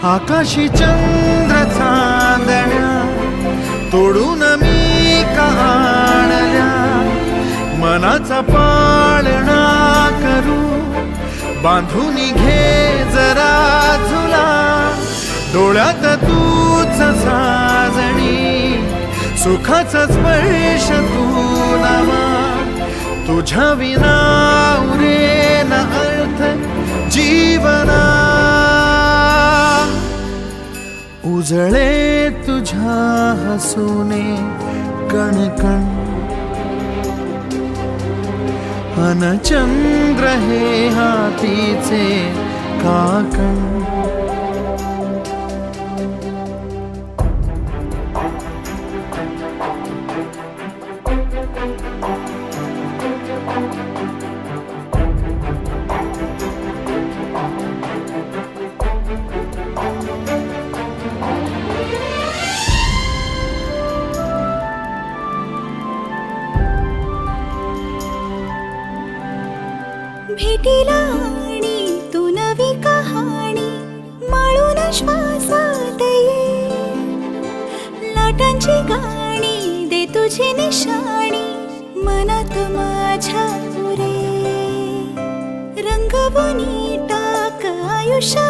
आकाशी चंद्र चांदण्या तोडून मी का आणल्या, मनाचा पाळणा करू बांधून घे जरा झुला, डोळ्यात तूच साजणी सुखाचा स्पर्श तू नावा, तुझ्या विना उरेन अर्थ जीवना, उजळे तुझ्या हसूने कणकण, अन चंद्र हे हातीचे काकण, भेटीला आणि तू नवी कहाणी माळून श्वासात ये, लाटांची गाणी दे तुझी निशाणी मनात माझ्या पुरे, रंगवून टाक आयुष्य